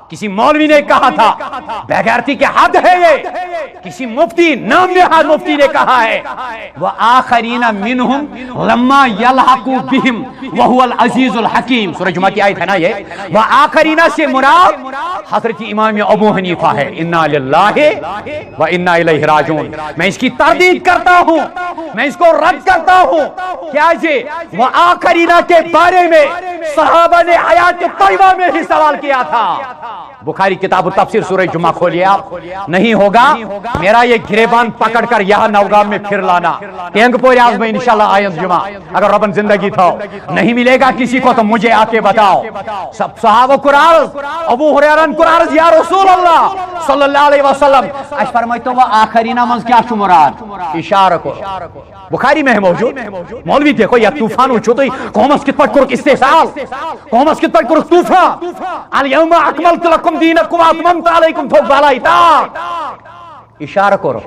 کسی مولوی نے کہا تھا بےغیرتی کے حد ہے یہ، کسی مفتی نام نہاد مفتی نے کہا ہے وآخرین منہم لما یلحقوا بہم وہو العزیز الحکیم، سورہ جمعہ کی آیت ہے نا یہ، وآخرین سے مراد حضرت امام ابو حنیفہ ہے، انا للہ و انا الیہ راجعون۔ میں اس کی تردید کرتا ہوں، میں اس کو رد کرتا ہوں، کیا یہ وآخرین کے بارے میں صحابہ نے حیات طیبہ میں ہی سوال کیا تھا؟ بخاری کتاب التفسیر سورہ جمعہ کھولیے آپ، نہیں ہوگا میرا یہ گریبان پکڑ کر یہاں نوگام میں پھر لانا، ٹینگ پوری آز میں انشاءاللہ آئند جمعہ اگر ربن زندگی تھا، نہیں ملے گا کسی کو تو مجھے آ کے بتاؤ۔ سب صحابہ قرآن ابو ہریرہ قرآن یا رسول اللہ صلی اللہ علیہ وسلم اش فرمائیتو وہ آخرین منز کیا چھو مراد؟ اشارہ کو بخاری میں ہے موجود۔ مولوی دیکھو یا طوفان اچھو تو قومس کت پٹ کرک استحصال، قومس کت پٹ کرک طوفان، الیوم اکملت لکم دینکم اتممت علیکم تھوک بالائی تا، اشارہ کرو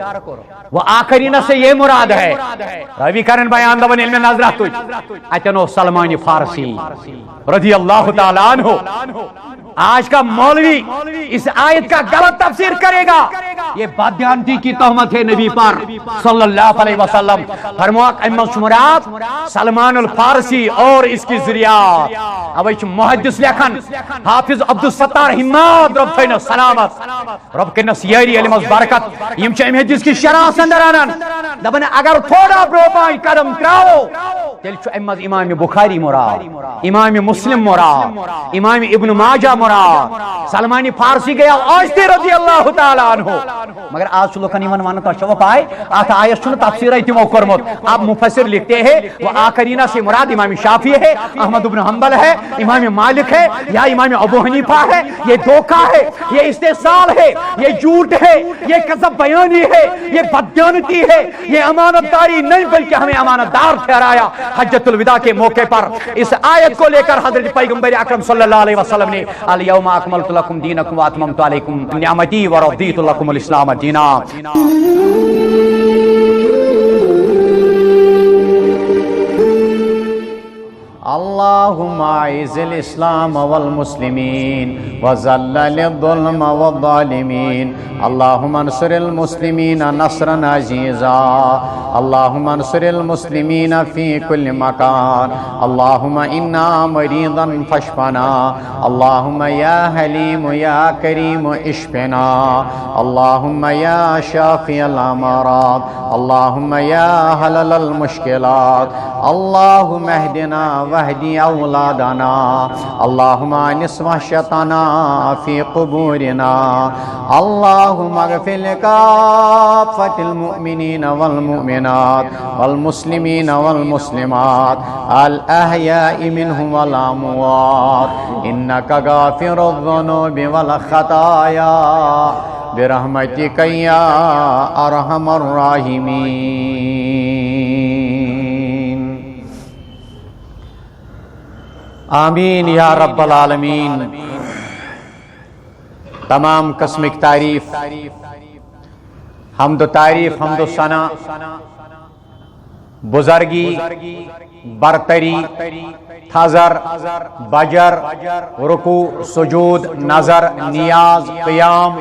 وہ آخرین سے یہ مراد ہے۔ روی کرن بیان دبن علم نظرہ تجھ اتنو سلمان فارسی رضی اللہ تعالیٰ عنہ۔ آج کا مولوی اس آیت کا غلط تفسیر کرے گا، یہ بددیانتی کی تہمت ہے نبی پر صلی اللہ علیہ وسلم۔ فرمایا امت مراد سلمان الفارسی اور اس کی ذریعات۔ اب ایچ محدث لکھن حافظ عبدالستار حماد رب تھینا سلامت رب کے نسیری علم از برکت یم چاہم حدیث کی شرح سندر آنن دبن اگر تھوڑا بروپائی قدم تراؤ تیل چو امت امام بخاری مراد، امام مسلم مراد، امام ابن ماجہ مراد، سلمانی فارسی گیا آجتے رضی اللہ تعالیٰ عنہ۔ مگر آج چلوکن ایمان مانتا شو پائے آتا آیت چلو تفسیر ایتمو کرمت۔ اب مفسر لکھتے ہیں وہ آخرینہ سے مراد امام شافعی ہے، احمد بن حنبل ہے، امام مالک ہے یا امام ابو حنیفہ ہے۔ یہ دھوکہ ہے، یہ استحصال ہے، یہ جھوٹ ہے، یہ کذب بیانی ہے، یہ بددیانتی ہے، یہ امانت داری نہیں بلکہ ہمیں امانت دار ٹھہرایا۔ حجۃ الوداع کے موقع پر اس آیت کو لے کر حضرت پیغمبر اکرم صلی اللہ علیہ وسلم نے الیوم اکملت لکم دینکم واتممت علیکم نعمتی ورضیت لکم الاسلام دینا۔ اللهم اعز الاسلام والمسلمين وذلل الظلم والظالمين، اللهم انصر المسلمين نصرا عزيزا، اللهم انصر المسلمين في كل مكان، اللهم انا مريضا فاشفنا، اللهم يا حليم يا كريم اشفنا، اللهم يا شافي الامراض، اللهم يا حلل المشكلات، اللهم اهدنا واهدي اولادنا، اللهم انس وحشتنا في قبورنا، اللهم اغفر لكافة المؤمنين والمؤمنات والمسلمين والمسلمات الأحياء منهم والأموات، إنك غافر الذنوب والخطايا برحمتك يا أرحم الراحمين۔ آمین یا رب العالمین۔ تمام قسم کی تعریف، حمد و تعریف، حمد و ثنا، بزرگی، برتری، تھزر، بجر، رکوع، سجود، نظر، نیاز، قیام،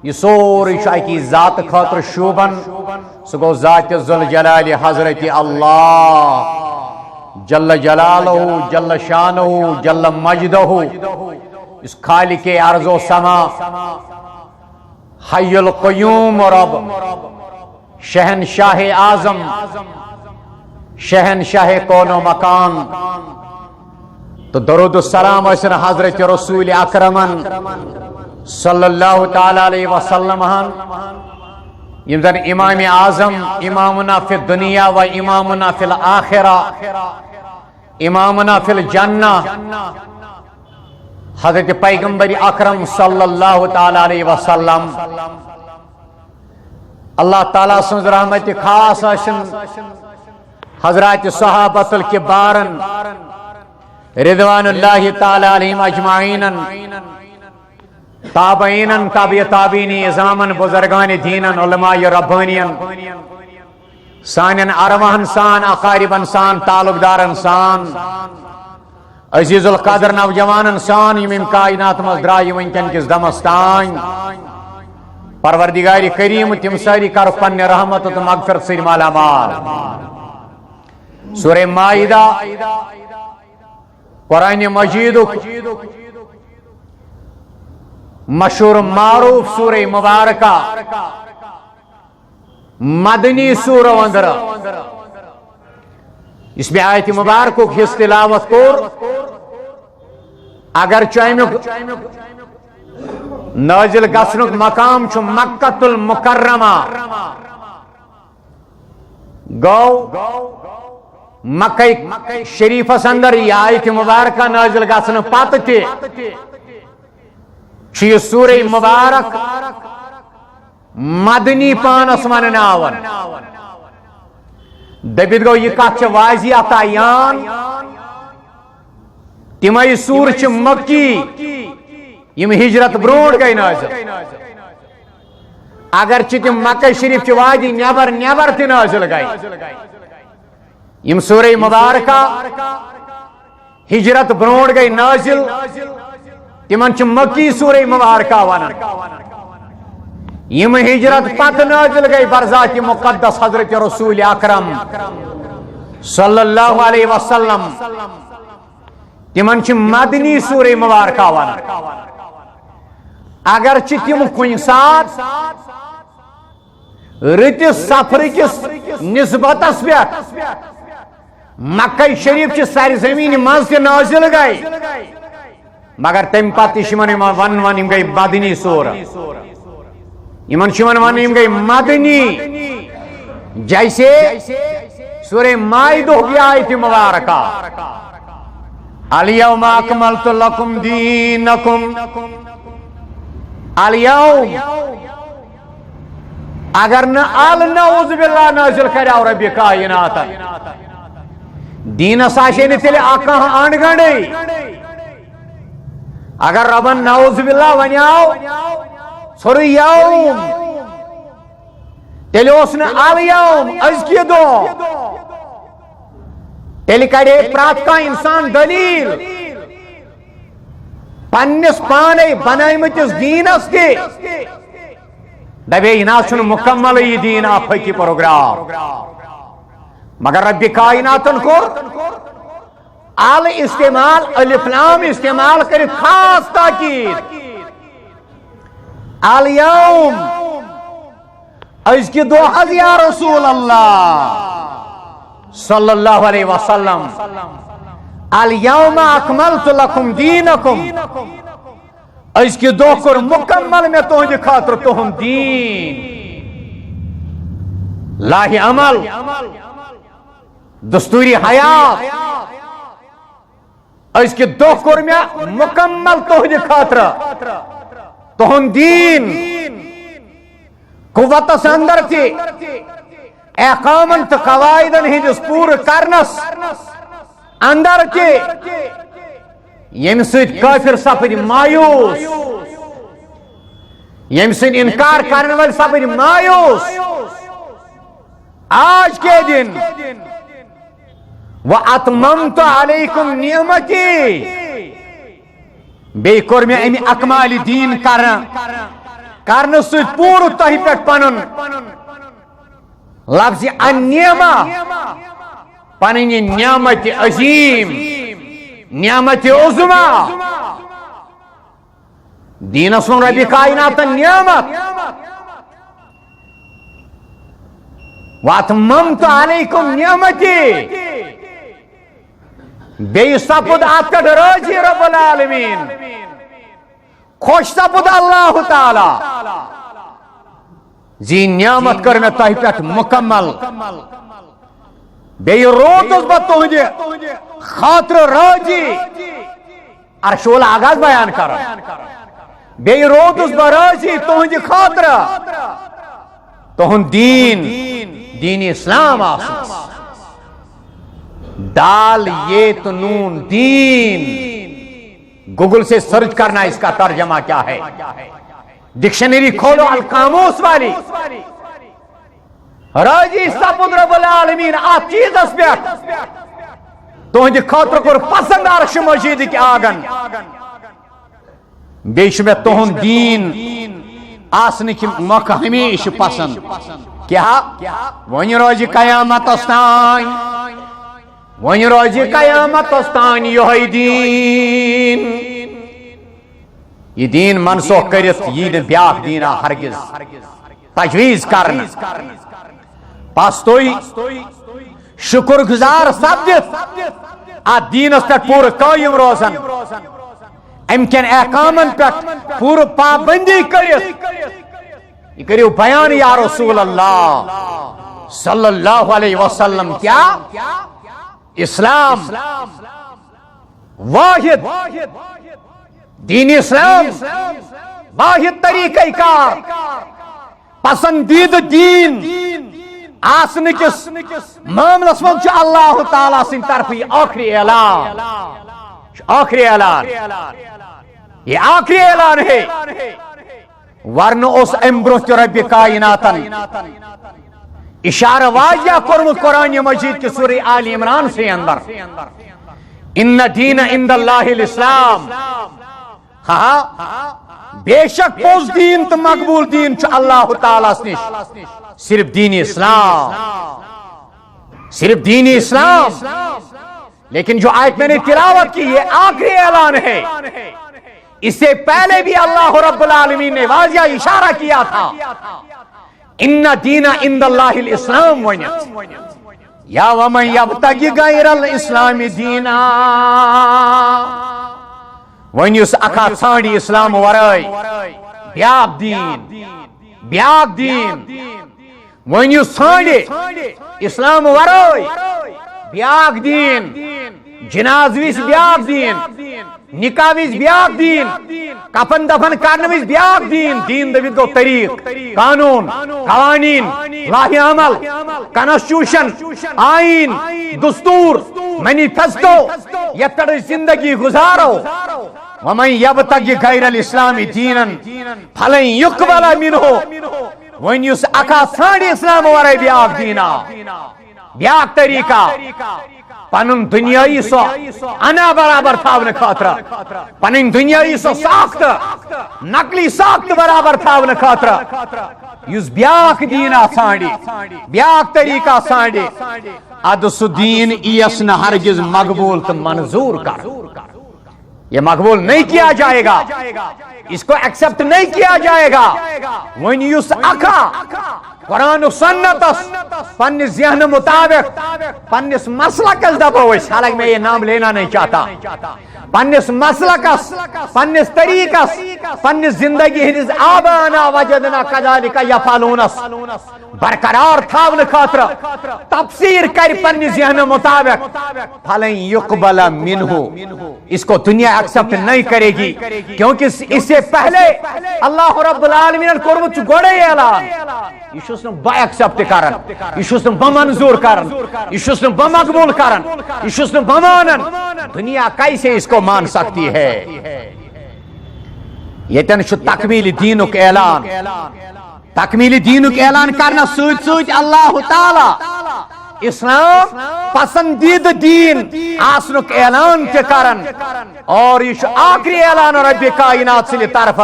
یہ سوری شاہ کی ذات خاطر شوبن، سو گو ذات ذوالجلال حضرت اللہ جل جلالہ، جل شانہ، جل مجدہ، اس خالق ارض و سما، حی القیوم رب، شہنشاہ اعظم، شہنشاہ کون و مکان۔ تو درود السلام اسن حضرت رسول اکرمن صلی اللہ تعالی علیہ وسلم یم زن امام اعظم، امامنا فی الدنیا و امامنا فی الآخرہ، امامنا فی الجنہ، حضرت پیغمبر اکرم صلی اللہ تعالی علیہ وسلم۔ اللہ تعالیٰ سنز رحمت خاص آشن حضرات صحابت الکبارن رضوان اللہ تعالی علیہم اجمعین، تابعین، تابع تابعین، ازامن، بزرگان دین، علماء ربانین، سانین ارواحن سان، اقاربن سان، تعلق دارن سان، عزیز القدر نوجوانن سان یم کائنات مز درائے ونکن کس دمس تان پروردگار کریم تم ساری کر پنہ رحمت تو مغفرت سے مالا مال سورہ مائدہ قرآن مجید مشہور معروف سورہ مبارکہ مدنی سورہ اندر اس میں آیت مبارک کو حصہ تلاوت کور اگر چاہیے نازل گسنک مقام چھ مکۃ المکرمہ گو مکہ شریفس اندر یہ آیت مبارکہ نازل گسن پتہ تہ یہ سورہ مبارک مدنی پانس ون دپت گو یہ کت واضح عطایان تمے سور چھ مکی یم ہجرت برونٹ گئی نازل اگرچہ تم مکہ شریف چھ وادی نیبر نیبر تہ نازل گئی یم سورہ مبارکہ ہجرت برونٹ گئی نازل تمن چھ مکی سورہ مبارکہ ونان یم ہجرت پتہ نازل گئی برذات مقدس حضرت رسول اکرم صلی اللہ علیہ وسلم تمن چھ مدنی سورہ مبارکہ ونان اگرچہ تم کن سات رتس سفر کس نسبتس پہ مکہ شریف چھ سرزمین مز تہ نازل گئی مگر تم پتہ ون گئی مدنی سورہ یمن ون گئی مدنی جیسے سورہ مائدہ کی آیت مبارکہ الیوم اکملت لکم دینکم الیوم اگر نہ نعوذ باللہ نازل کرو رب کائنات دینس آشے نہ تیلے آکاں آنڈ گنڈے اگر ربن نعوذ باللہ ونیاو سر یوم تیلے اس نے الیوم ازکی دو تیلے کڑے پرات کا انسان دلیل پنس پانے بنائمتس دینس کے دبے ینا چھن مکمل یہ دین آفاقی پروگرام مگر رب کائناتن کو آل استعمال الف لام استعمال کرے خاص تاکید الیوم از کی دو حض یا رسول اللہ صلی اللہ علیہ وسلم الیوم اکملت لکم دینکم اس کی دو کر مکمل میں تہندِ خاطر تہند دین لاہ عمل دستوری حیات اس کی دو کر میں مکمل تہندِ خاطر تہند دین قوت اندر تھی احکامن تو قواعدن ہندس پور کرنس اندر کے یم سید کافر سپد مایوس یم سید انکار کرنے والے سپد مایوس آج کے دن وَأَتْمَمْتُ عَلَيْكُمْ نِعْمَتِي بے کور میں امی اکمال دین کرن سید پور تہی پیٹ پنن لفظ النعمہ پننی نعمت عظیم نعمت عظما دین اسم رب کائنات نعمت واتممت علیکم نعمتی بے سپد اتکڑ راضی رب العالمین خوش سپد اللہ تعالی زی نعمت کر میں تہ پہ مکمل بے روتس بہ تہندِ خاطر راضی ارشول آغاز بیان کر بے روتس بہ راضی تہندِ خاطر تہند دین اسلام آسس دال یہ تو نون دین گوگل سے سرچ کرنا اس کا ترجمہ کیا ہے ڈکشنری کھولو القاموس والی راضی سپد رب العالمین آت چیز اس پہ تہند خاطر کور پسند عرش مجید کی آگن بیش میں تہند دین آسن کی موقع ہمیشہ پسند کیا ون روز قیامت استان ون روز قیامت استان یہ دین یہ دین منسوخ کرت یہ بیاکھ دینا ہرگز تجویز کرنا پس توئی شکر گزار سپدت ات دینس پہ پور قائم روزن ام کن احکامن پہ پور پابندی کرت یہ کریو بیان یا رسول اللہ صلی اللہ علیہ وسلم کیا اسلام واحد دین اسلام واحد طریقہ کار پسندیدہ دین آسن کس معاملس من اللہ تعالیٰ سن طرف آخری اعلان آخری اعلان یہ آخری اعلان ہے ورنہ اس امبرت رب کائناتن اشارہ واضح کرمت قرآن مجید کی سورہ آل عمران سے اندر ان دین عند اللہ الاسلام ہاں بے شک پوز دین تو مقبول دین چھ اللہ تعالیٰ نش صرف دین اسلام صرف دین اسلام لیکن جو آیت میں نے تلاوت کی یہ آخری اعلان ہے اس سے پہلے بھی اللہ رب العالمین نے واضح اشارہ کیا تھا ان دین عند اللہ الاسلام یا ومن یبتغی غیر الاسلام دینا ون اس اکھا ژھانڈی اسلام ورائے بیاکھ دین ون اس ژھانڈی اسلام ورائے بیاکھ دین جناز وز بیاکھ دین نکاح وز بیاکھ دین کفن دفن کرنے وز بیاکھ دین دین دوید گو طریق قانون قوانین لاہ عمل کانسٹیوشن آئین دستور مینیفیسٹو یت پر زندگی گزارو ومن یبتغی غیر الاسلام دینا فلن یقبل منہ ون اس اکھا ژھانڈی اسلام ورائے بیاکھ دینا بیاکھ طریقہ پنن دنیای سو انا برابر تھاون خاطر پنن دنیای سو ساخت نقلی ساخت برابر تھاون خاطر یس بیاکھ دینا ژھانڈی بیاکھ طریقہ ژھانڈی اد سو دین ایس نہ ہرگز مقبول تو منظور کر یہ مقبول نہیں کیا جائے گا اس کو ایکسپٹ نہیں کیا جائے گا ون یس اکھا قرآن و سنت پنس ذہن مطابق پنس مسلکس دپو حالانکہ میں یہ نام لینا نہیں چاہتا پنس مسلکس پنس طریقس پنس زندگی ہندس آبانا وجدنا کذالک یفعلونس برقرار تھاون خاطر تفسیر کر پنس ذہن مطابق فلن یقبل منہ اس کو دنیا ایکسپٹ نہیں کرے گی کیونکہ اس سے پہلے اللہ رب العالمین نے کورمت گوڑے اعلان یہ چھس با ایکسپٹ کرن یہ چھس با منظور کرن یہ چھس با مقبول کرن یہ چھس با مانن دنیا کیسے اس کو مان سکتی ہے یہ تن چھ تکمیل دینک اعلان تکمیل دینک اعلان کرنا سوچ سوچ اللہ تعالی اسلام پسندیدہ دین آسنک اعلان کے کرن اور یہ آخری اعلان رب کائنات سے طرف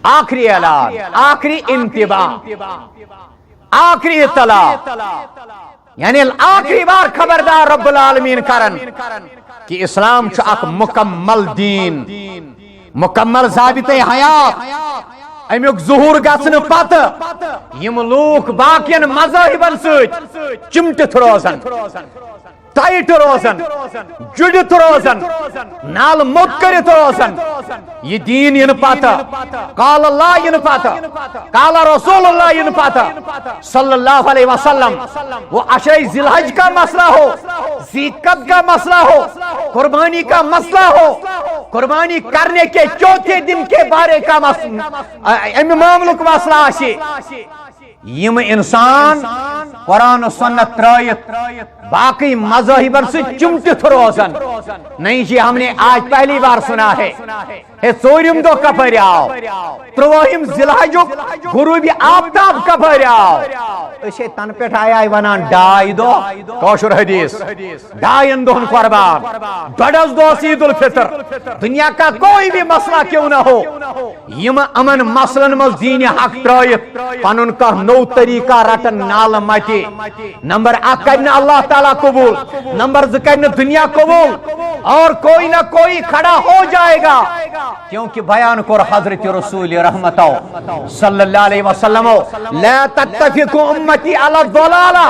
آخری اعلان آخری انتباہ آخری اطلاع یعنی آخری بار خبردار رب العالمین کرن کہ اسلام چھ اک مکمل دین مکمل ضابطہ حیات امیک ظہور گژھن پتہ یم لوک باقین مذاہبن سۭتۍ چمٹتھ روزن ٹائٹ روزن جڑت روزن نال موت کرت روزن یہ دین ین پتہ قال اللہ ین پتہ قال رسول اللہ ین پتہ صلی اللہ علیہ وسلم وہ عشر ذی الحج کا مسئلہ ہو ذی القعدہ کا مسئلہ ہو قربانی کا مسئلہ ہو قربانی کرنے کے چوتھے دن کے بارے کا معاملہ کا مسئلہ آشی یم انسان قرآن و سنت ترائیت باقی مذاہبن سے چمٹت روزن نہیں جی ہم نے آج پہلی بار سنا ہے ہے ژوٗرِم دۄہ کپٲرۍ آو ترٛوٲہِم ذِلحجُک غروٗبِ آفتاب کپٲرۍ آو أسۍ ہے تنہٕ پٮ۪ٹھ آے ونان 2 دۄہ کٲشُر حدیث 2 دۄہن قربان 1.5 دۄہس عید الفطر دنیا کا کوئی بھی مسئلہ کیوں نہ ہو یم امن مسلن مز دین حق ترٲیِتھ پنُن کانٛہہ نوٚو طریقہ رٹن نالہٕ مٹہِ نمبر 1 کرِ نہٕ اللہ تعالیٰ قبول نمبر 2 کرِ نہٕ دنیا قبول اور کوئی نہ کوئی کھڑا ہو جائے گا کیونکہ بیان کور حضرت رسول رحمتو صلی اللہ علیہ وسلم لا تتفق امتی علی الضلالہ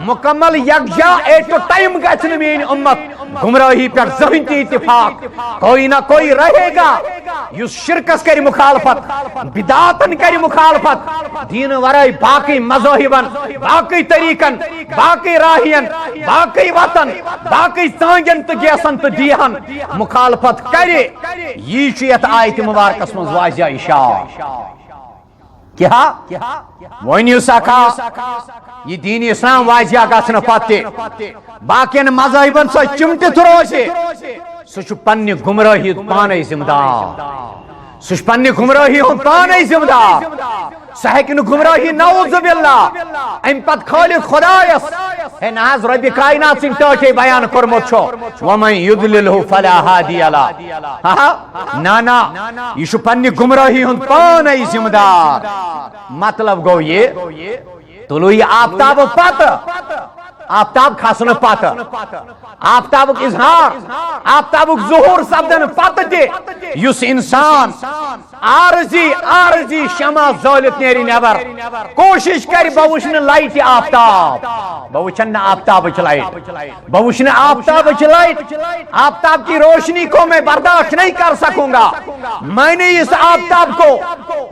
مکمل یکجا ایٹ ٹائم گژھِ میری امت گمراہی پر زہن تی اتفاق کوئی نہ کوئی رہے گا یس شرکس کری مخالفت بدعاتن کری مخالفت دین ورائے باقی مذاہبن باقی طریقن باقی راہین باقی وطن باقی سانگن تو گیسن تو دیہن مخالفت کرے یہ چیت آیت مبارکس مز واضح اشارہ کیا ونیو سکا یہ دین اسلام واضح گھن پتہ باقین مذہبن سو چمٹت روزے سہ پنہ گمراہی پانے ذمہ دار سہ پنہ گمراہی ہند پانے ذمہ دار سہ ہیکہ گمراہی نعوذ باللہ ام پت خالق خدایس ہے ناز رب کائنات سن ٹاٹے بیان کرمت چھو ومن یضللہ فلا ہادی لہ نا یہ پنہ گمراہی ہند پانے ذمہ دار مطلب گو یہ طلوع آفتاب پتہ آفتاب کھسن پتہ آفتابک اظہار آفتابک ظہور سپدن پتہ تہ یس انسان عارضی شمع زالت نیری نبر کوشش کر بہ وچھن لائٹ آفتاب بہ وچھن نہ آفتابچ لائٹ بہ وچھن آفتابچ لائٹ آفتاب کی روشنی کو میں برداشت نہیں کر سکوں گا میں نے اس آفتاب کو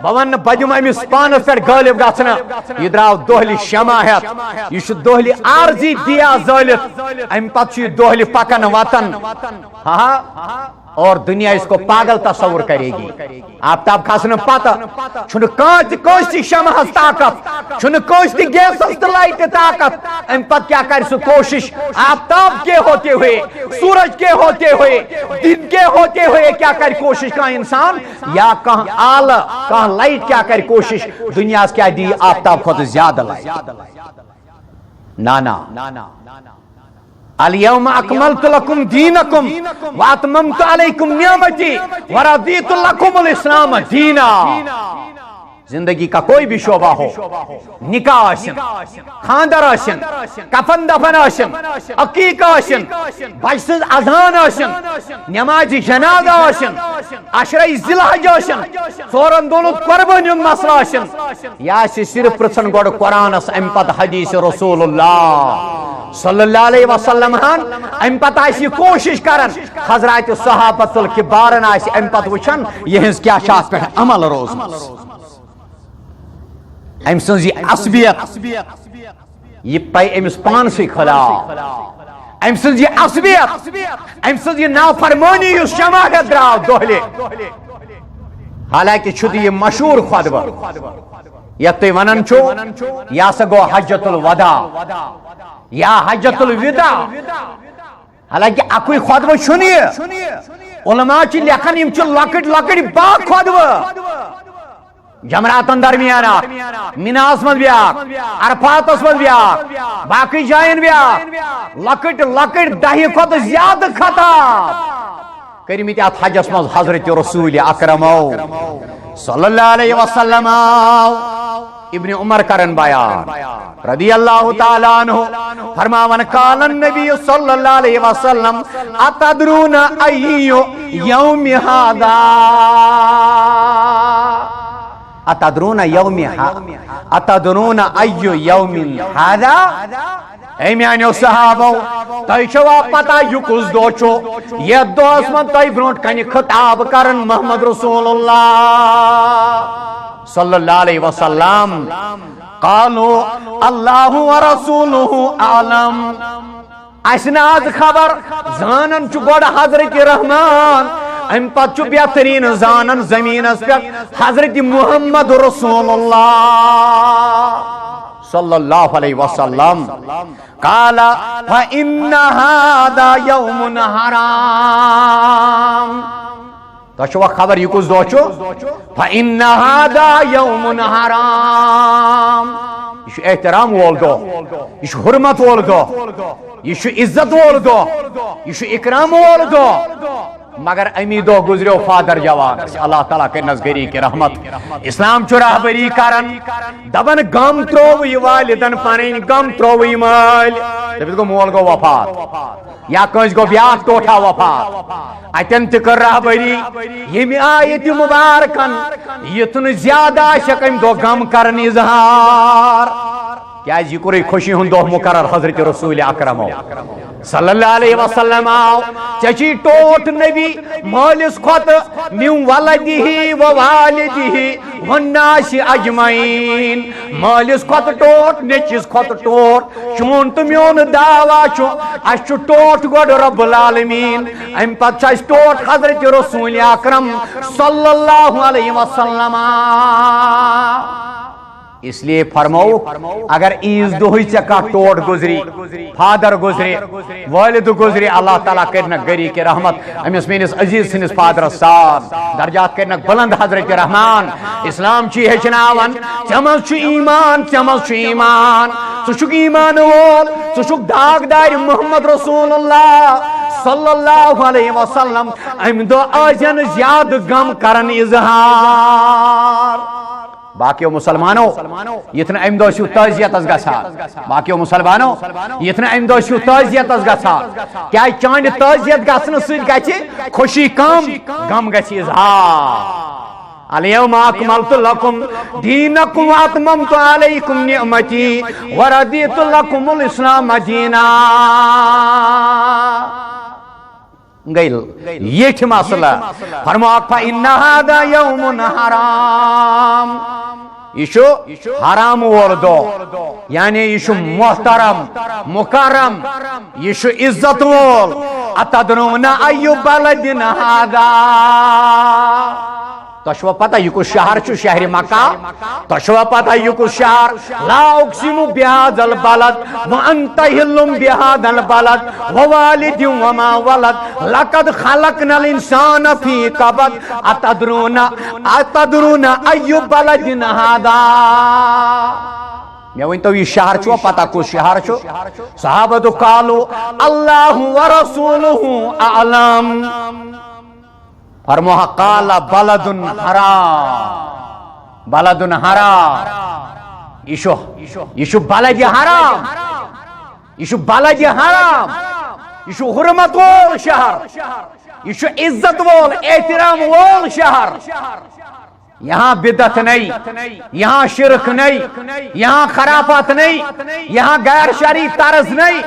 بہ ون بجم امس پانس پہ غالب گھنا یہ دراو دہلی شمع ہیت یہ دہلی عارضی دیا زالت ام پتہ دہلی پکن وطن اور دنیا اس کو پاگل تصور کرے گی آفتاب کھسن پتہ چھن کانچ شمع طاقت چھن کانچ گیس لائٹ طاقت ام پتہ کیا کر سو کوشش آفتاب کے ہوتے ہوئے سورج کے ہوتے ہوئے دن کے ہوتے ہوئے کیا کر کوشش کا انسان یا کہاں آلہ کہاں لائٹ کیا کر کوشش دنیا کیا دی آفتاب خود زیادہ لائٹ نانا اليوم اکملت لکم دینکم واتممت علیکم نعمتی ورضیت لکم الاسلام دینا زندگی کا کوئی بھی شعبہ ہو نکاح آسن خاندر آسن کفن دفن آسن عقیقہ آسن بچہ سز اذان آسن نماز جنازہ آسن عشرہ ذی آسن ژورن دۄہن قربانی ہند مسئلہ آسن یا صرف پرژھن گۄڈٕ قرآنس امہ پتہٕ حدیث رسول اللہ صلی اللہ علیہ وسلم ام پتہ یہ کوشش کرن حضرات صحابۃ الکبارن ام پتہ وچھن یہنز کیا ات پہ عمل روزمس ام سن عصبیت یہ پی امس پانسی خلاف ام سن عصبیت ام سن نافرمانی اس شمع دراو دہلی حالانکہ چھُ یہ مشہور خطبہ یتھ تُہۍ ونان چھو یہ ہسا گو حجت الوداع یا حجت الوداع حالانکہ اکوئی خطبہ چھُنہٕ یہ علماء چھ لکھان یم چھ لکٹ لکٹ با خطبہ جمراتن درمیانات مناس مز بیاکھ عرفاتس مز بیاکھ باقی جائن بیاکھ لکٹ لکٹ 10 کھۄتہٕ زیادہ خطاب کرمت ات حجس مز حضرت رسول اکرم صلی اللہ علیہ وسلم ابن عمر کرن بیان رضی اللہ تعالی عنہ فرماون قال النبی صلی اللہ علیہ وسلم اتدرون ای یوم ھذا اتدرون ای یوم ھذا اے میانیو صحابو تُہۍ چھوا پتہ یہ کس دۄہ چھُ یتھ دۄہس منٛز تُہۍ برونٛٹھ کنہِ خطاب کرن محمد رسول اللہ صلی اللہ علیہ وسلم قالوا اللہ ورسولہ اعلم اسہ آز خبر زانن چھ گۄڈٕ حضرت رحمان ام پتہ چھ بہترین زانن زمینس پہ حضرت محمد رسول اللہ صلی اللہ علیہ وسلم قال فإن هذا يوم حرام تو خبر یہ کس دہ فإن هذا يوم حرام، یہ احترام وول دہ، یہ حرمت وول دہ، یہ عزت وول دہ، یہ اکرام وول دہ، مگر امی دہ گزریو فادر جوان اللہ تعالیٰ کرنس گری کی رحمت اسلام چھ راہبری کرن دبن غم ترو یہ والدن پنن غم ترو یہ مال دپت گو مول گو وفات یا کنس گو بیاکھ ٹوٹھا وفات اتن تہ کر راہبری یم آیت مبارکن یتن زیادہ شکم دو غم کرن اظہار کیا یہ کوئی خوشی ہند دہ مقرر حضرت رسول اکرم صلی اللہ علیہ وسلم آو چچی ٹوٹ نبی مالس کھت من ولدہ و والدہ والناس اجمعین مالس کھت ٹوٹ نیچس کھت ٹوٹ چون تو میون دعویٰ چھو اس چھو ٹوٹ گوڑ رب العالمین ام پت چھو اس ٹوٹ حضرت رسول اکرم صلی اللہ علیہ وسلم اس لیے فرماؤ اگر عیز دہی ے کا ٹوٹ گزری فادر گزرے والد گزرے اللہ تعالیٰ کرنک گری کے رحمت امس میس عزیز سنس فادر سان درجات کرنک بلند حضرت رحمان اسلام چی ہچناون چمس چھ ایمان چمس چھ ایمان ثک ایمان وول ثک داغ دار محمد رسول اللہ صلی اللہ علیہ وسلم ام دہ آزن زیادہ غم کرن اظہار باقیو مسلمانو یتن ام دہ چھو تعزیت اس گژھان باقیو مسلمانو یتن ام دہ چھو تعزیت اس گژھان کیا چانہ تعزیت گژھن سۭتۍ گژھِ خوشی کم غم گژھِ اظہار اليوم اکملت لکم دینکم واتممت علیکم نعمتی ورضیت لکم الاسلام دینا گئی یہ مسئلہ فرماک فإن هذا يوم حرام یہ حرام وول دہ یعنی یہ محترم مکرم یہ عزت وول اتدرون ای بلد هذا تشوا پتہ یہ کس شہر چھ شہر مکہ تشوا پتہ یہ کس شہر لا اقسم بهذا البلد وانت حل بهذا البلد ووالد وما ولد لقد خلقنا الانسان في كبد اتدرون ای بلد هذا میں ونتو یہ شہر چھو پتہ کس شہر چھو صحابہ قالوا اللہ ورسولہ اعلم فرموها قال بلد حرام بلد حرام یہ بلد حرام یہ بلد حرام یہ حرمت وول شہر یہ عزت وول احترام وول شہر یہاں بدعت نہیں یہاں شرک نہیں یہاں خرافات نہیں یہاں غیر شرعی طرز نہیں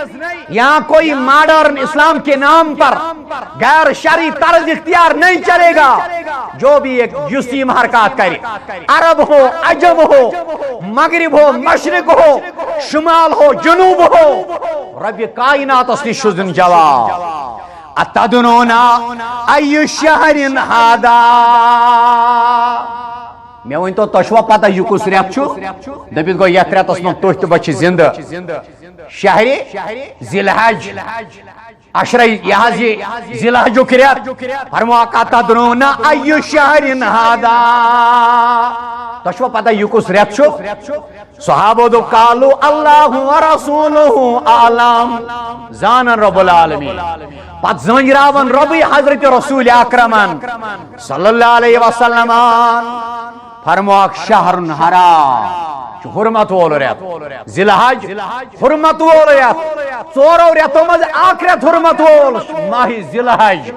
یہاں کوئی ماڈرن اسلام کے نام پر غیر شرعی طرز اختیار نہیں چلے گا جو بھی ایک جسیم حرکات کرے عرب ہو عجم ہو مغرب ہو مشرق ہو شمال ہو جنوب ہو رب کائنات اس شدن جواب اتدرون ای شہر هذا میں ون تو تشوا پتہ یہ کس ریت چھو دپت گو یت ریتس من تُہۍ تہٕ بہٕ چھِ زندہ شہر ذی الحج عشرہ یہ ذی الحجُک ریت فرموک اتدرون ای شہر هذا تشوا پتہ یہ کس ریت چھو صحابہ دو قالوا اللہ ورسولہ اعلم زانن رب العالمین پت زنجراون ربی حضرت رسول اکرمن صلی اللہ علیہ وسلم فرموک شہر حرام حرمت وول ریت ذی الحج حرمت وول ریت ژورو ریتو مز اکھ ریت حرمت وول ماہ ذی الحج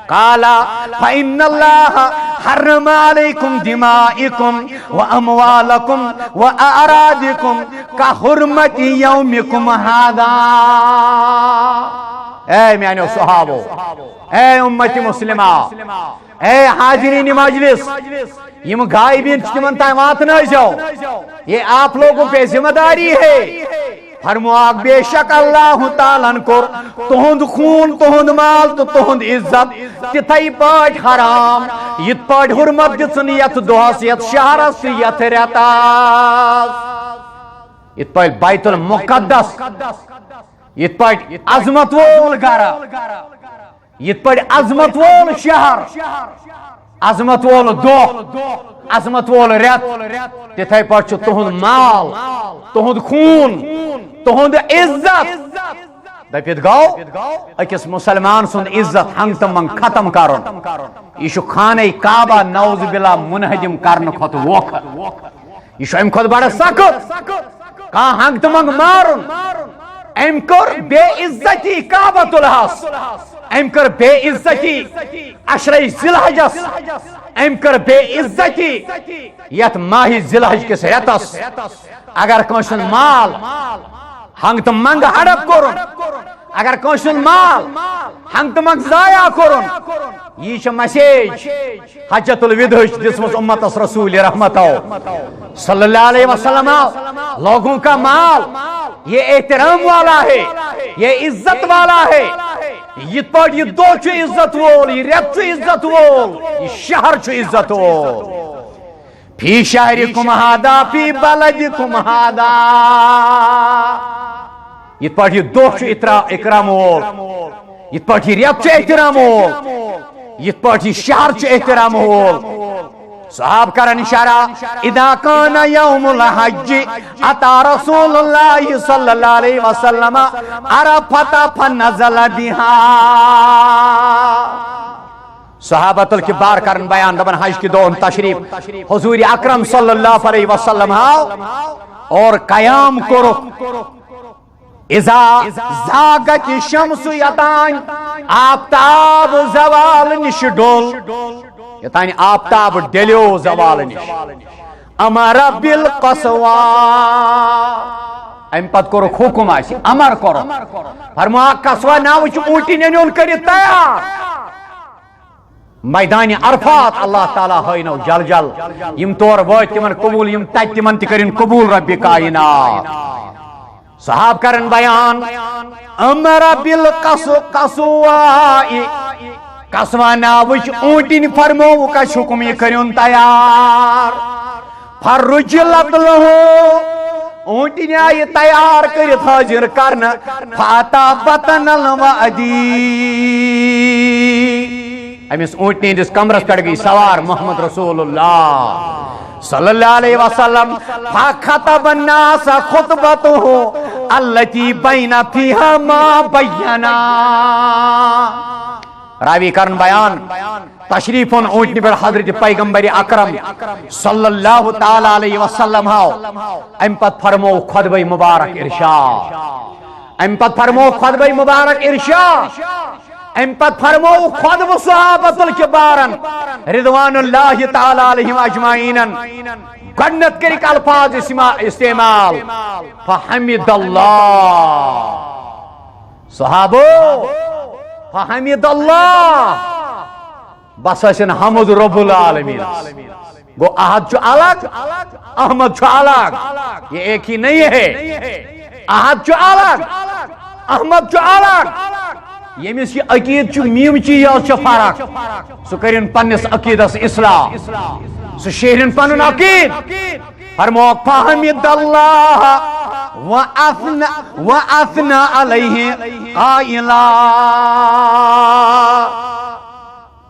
قال فإن الله حرم عليكم دماءكم وأموالكم وأعراضكم كحرمة يومكم هذا اے میانو صحابو اے امت مسلمہ اے حاضرین مجلس یم غائبین تمن تام واتنائزو یہ آپ لوگوں پہ ذمہ داری ہے فرموک بے شک اللہ تعالیٰ کور تہند خون تہند مال تو تہند عزت تتھائی پاٹ حرام یت پاٹ حرمت دژن یت دہس یت شہرس یت ریتس یت پاٹ بیت المقدس یت پاٹ عظمت وول گھر یت پاٹ عظمت وول شہر عظمت وول دو عظمت وول رت تتھے پٲٹھۍ چھُ تُہُنٛد مال تُہُنٛد خوٗن تُہُنٛد عزت دٔپِتھ گوٚو أکِس مُسلمان سُنٛد عزت ہنٛگ تہٕ منٛگ ختم کرُن یہِ چھُ خانہ کعبہ نعوذ باللہ منہدم کرنہٕ کھۄتہٕ ووکھٕ یہ چھُ امہِ کھۄتہٕ بڑٕ سخت کانٛہہ ہنٛگ تہٕ منٛگ مارُن أمۍ کٔر بے عزتی کعبۃ الحس أمۍ کٔر بے عزتی عشرے ذی الحجس أمۍ کٔر بے عزتی یتھ ماہ ذی الحج کِس رٮ۪تس اگر کٲنٛسہِ ہُنٛد مال ہنٛگ تہٕ منٛگ ہڑپ کوٚرُن اگر کٲنٛسہِ ہُنٛد مال ہنٛگ تہٕ منٛگ ضایع کوٚرُن یہ چھِ مسیج حجۃ الوداعٕچ دِژمٕژ اُمتس رسول رحمتو صلی اللہ علیہ وسلم لوگوں کا مال یہ احترام والا ہے یہ عزت والا ہے یِتھ پٲٹھۍ یہِ دۄہ چھُ عزت وول یہِ رٮ۪تھ چھُ عزت وول یہِ شہر چھُ عزت وول فی شہرکم ھذا فی بلدکم ھذا یِتھ پٲٹھۍ یہِ دۄہ چھُ اکرام وول یِتھ پٲٹھۍ یہِ رٮ۪تھ چھُ احترام وول یِتھ پٲٹھۍ یہِ شہر چھُ احترام وول صحاب کرن اشارہ اذا کان یوم الحج اتا رسول اللہ صلی اللہ علیہ وسلم عرفۃ فنزل بها صحابۃ الکبار کرن بیان دبن حج کی دون تشریف حضور اکرم صلی اللہ علیہ وسلم اور قیام کرو اذا زاغت الشمس یتان آفتاب زوال نش ڈول یتان آفتاب ڈلیو زوال نش امر بالقصوا ام پت کرو حکم آسی امر کرو فرما قصوا ناوچ اونٹی نیون کری تیار میدان عرفات اللہ تعالیٰ ہینو جل جل یم طور وات تمن قبول یم تت تمن تکرین قبول رب کائنات صحاب کرن بیان امر بالقصوا قصوا ناوچ اونٹین فرمو کا حکم یہ کرن تیار فرجلت له اونٹین آئی تیار کرت حاضر کرنا فاتا بطن الوادی امس اونٹنی ہندس کمرس پہ گئی سوار محمد رسول اللہ صلی اللہ علیہ وسلم فخطب الناس خطبته التي بين فيها ما بينا راوی کرن بیان تشریف اونٹنی پر حضرت پیغمبر اکرم صلی اللہ تعالی علیہ وسلم ام پت فرمو خطبہ مبارک ارشاد ام پت فرمو خطبہ مبارک ارشاد ام پت فرمو خطب صحابۃ الکبارن رضوان اللہ تعالی علیہم اجمعین گنت کرک الفاظ استعمال فحمد اللہ صحابو فحمد اللہ بس اسن حمد رب العالمین گو احد جو الگ احمد جو الگ یہ ایک ہی نہیں ہے احد جو الگ احمد جو الگ یمس یہ عقید میم چیز فرق سہ کرن پنس عقیدس اصلاح سہ شیرن پن عقید فرمو فحمد اللہ واثنى علیہ قائلا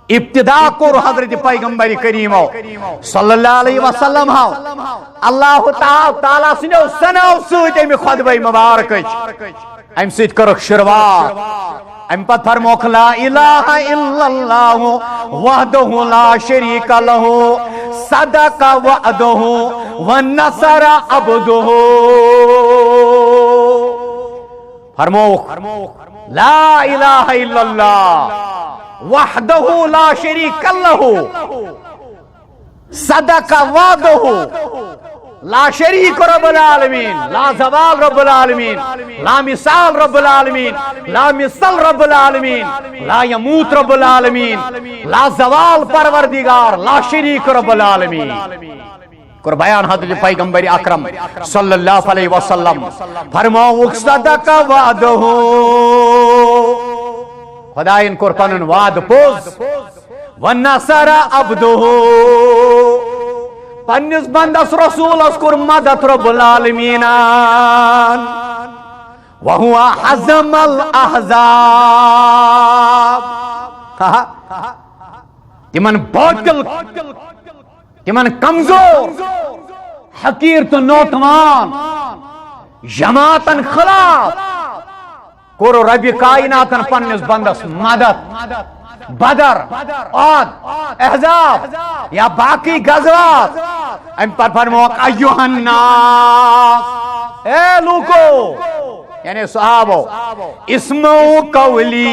ابتدا کور حضرت پیغمبر کریم صلی اللہ علیہ وسلم اللہ تعالی سنو سنو سوت ام خطبہ مبارک ام سیت کرک شروعات ام پت فرموک لا الہ الا اللہ وحدہ لا شریک لہ صدق وعدہ ونصر عبدہ فرموک لا الہ الا اللہ وحدہ لا شریک لہ صدق وعدہ لا شریک رب العالمین لا زوال رب العالمین لا مثال رب العالمین لا مثل رب العالمین لا یموت رب العالمین لا زوال پروردگار لا شریک رب العالمین کر بیان حضرت پیغمبر اکرم صلی اللہ علیہ وسلم فرماؤ صدق وعدہ خدائن کر پنن وعد پوز ونصر عبدہ پنس بندس رسول اسکر مدد رب العالمین وهو حزم الاحزاب تمن باطل تمن کمزور حقیر تو نوتوان جماعتن خلاف کورو رب کائناتن پنس بندس مدد بدر عاد احزاب یا باقی غزوات ام پر فرموک ایوہ الناس اے لوگو یعنی صحابو اسمعوا قولی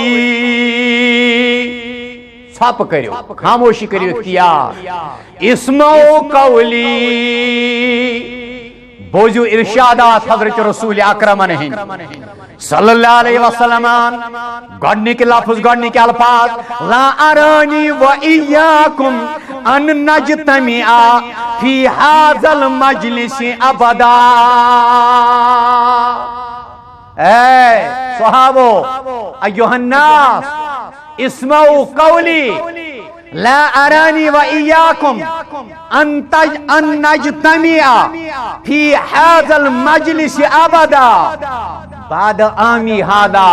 چھپ کریو خاموشی کریو اختیار اسمعوا قولی بوزو ارشادات حضرت رسول اکرم نہیں صلی اللہ علیہ وسلم گڑنے کے لفظ گڑنے کے الفاظ لا ارانی و ایاکم ان نجتمع فی هذا المجلس ابدا اے صحابو ایوہ الناس اسمعوا قولی لا ارانی و ایاکم ان نجتمع فی هذا المجلس ابدا بعد آمی ہادا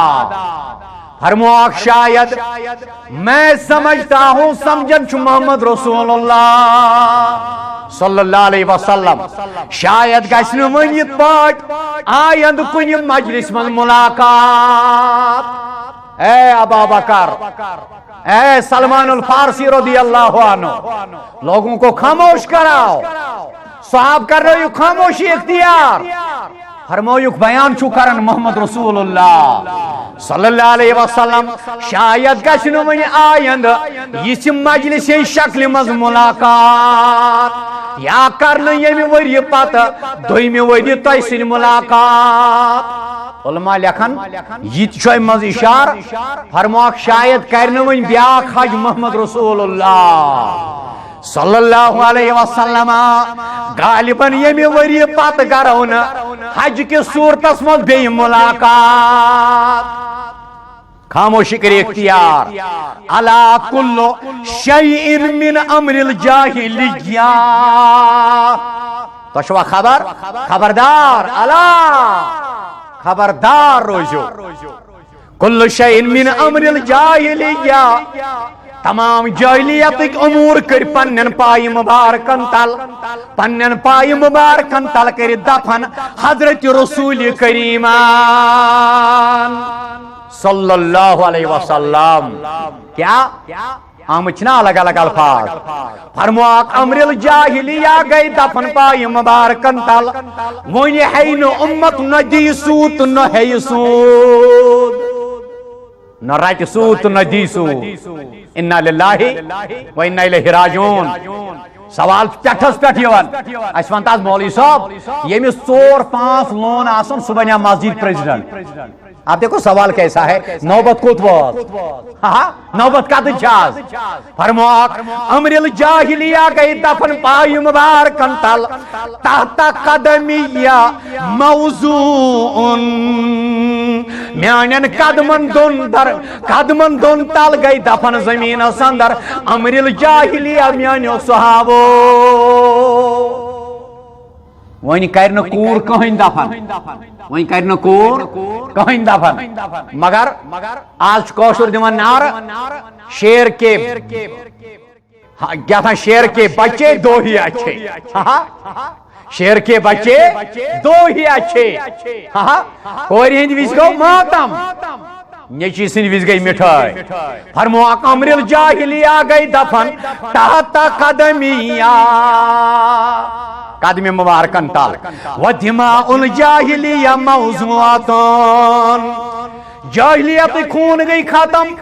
فرموک شاید میں سمجھتا ہوں سمجھن چو محمد رسول اللہ صلی اللہ علیہ وسلم شاید گشن ونیت پاٹ آیند کنی مجلس من ملاقات اے ابا بکر اے سلمان الفارسی رضی اللہ عنہ لوگوں کو خاموش کراؤ صحاب کر رہے ہو خاموشی اختیار فرمویک بیان چھو کرن محمد رسول اللہ صلی اللہ علیہ وسلم شاید گشنو من آیند یہ مجلس شکل مز ملاقات یا کرن یمی وری پتہ دویمی وری تیسن ملاقات علماء لکھن یہ چھوئی مز اشار فرموک شاید کرن من بیاک حج محمد رسول اللہ صلی اللہ علیہ وسلم غالباً یمی وری پات کرون حج کی صورتس مز بی ملاقات خاموشی کری اختیار الا کل شیء من امر الجاہلیہ تو شوا خبردار الا خبردار روزو کل شیء من امر الجاہلیہ تمام جاہلیت امور کر پنن پائی مبارکن تل کر دفن حضرت رسول کریمان صلی اللہ علیہ وسلم کیا آمچنا الگ الگ الفاظ فرموک امر الجاہلیہ گئی دفن پائی مبارکن تل ونی حین امت ندی سوت نہ ہے سود نہ رات سوت نہ دی سوت انا للہ و انا الیہ راجعون سوال پٹھس پٹھ یوان اس ونتاز مولوی صاحب یمس 4-5 لون آسن سہ بنیا مسجد پریزیڈنٹ آپ دیکھو سوال کیسا ہے نوبت کوت وات نوبت کت چھاز فرموک امر الجاہلیہ گئی دفن پائی مبارکن تل تحت قدمیہ موضوع میانن قدمن دون تل گئی دفن زمین سندر امر الجاہلیہ میانیو صحابو وہیں کرن کور کہیں دفن وہیں کرن کور کہیں دفن مگر آج کوشر دیوان نار شیر کے کیا تھا شیر کے بچے 2 ہی اچھے شیر کے بچے 2 ہی اچھے اور ہند ویس گو ماتم نیچی سن ویس گئی مٹھائی فرموک امر الجاہلیہ گئی دفن تحت قدمیہ قدم مبارکن تل و دماء الجاہلیہ موضوعاتن جاہلیت خون گئی ختم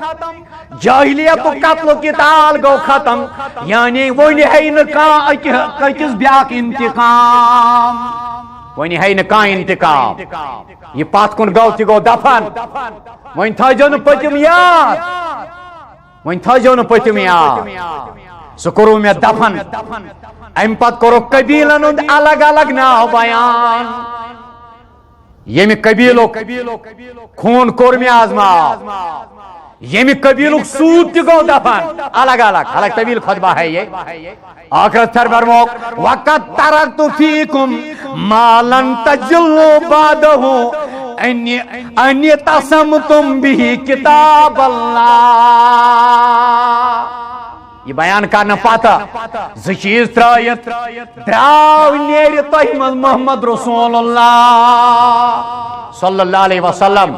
جاہلیت قتل و قتال گو ختم یعنی ون ہے نکاح اکس بیاک انتقام ون ہے نکاح انتقام یہ پات کن گو تی گو دفن ون تھو ن پتم یاد ون تھو ن پتم یاد سہ کرو میں دفن ام پت کرو قبیلن ہند الگ الگ ناو بیان یمی قبیلو خون کور میں آزما یمی قبیلو سود تی گو دفن الگ الگ طویل خطبہ ہے یہ آخرت تر برموک وقت ترکت فیکم ما لن تجلو بعدہو انی تسمتم بھی کتاب اللہ یہ بیان کرنا پاتا ز چیز ترائیت دراو نیر تہمد محمد رسول اللہ صلی اللہ علیہ وسلم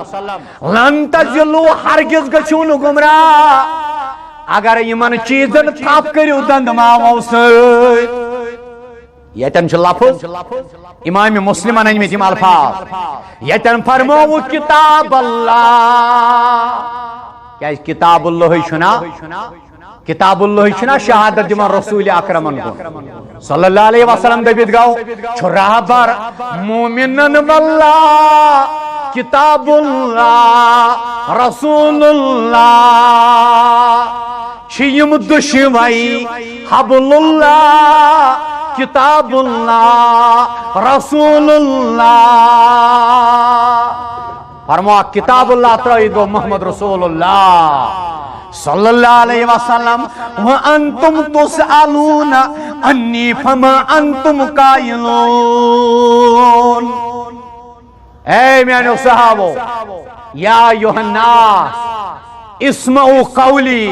لن تجلو ہرگز گچھون گمراہ اگر یمن چیزن تھاپ کریو دند ماو سۭتۍ یتن چھ لفظ امام مسلم انمت یم الفاظ یتن فرمو کتاب اللہ کیا کتاب اللہ چھنا کتاب اللہ چھنا شہادت دمان رسول اکرمن کو صلی اللہ علیہ وسلم دبیت گاو چھ رہبر مومنن واللہ کتاب اللہ رسول اللہ چیم دشوائی حبل اللہ کتاب اللہ رسول اللہ فرموا کتاب اللہ ترائید گو محمد رسول اللہ صلی اللہ علیہ وسلم وَأَنْتُمْ تُسْأَلُونَ أَنِّي فَمَا أَنْتُمْ قَائِلُونَ اے میانو صحابو یا ایوہ الناس اسمعوا قولی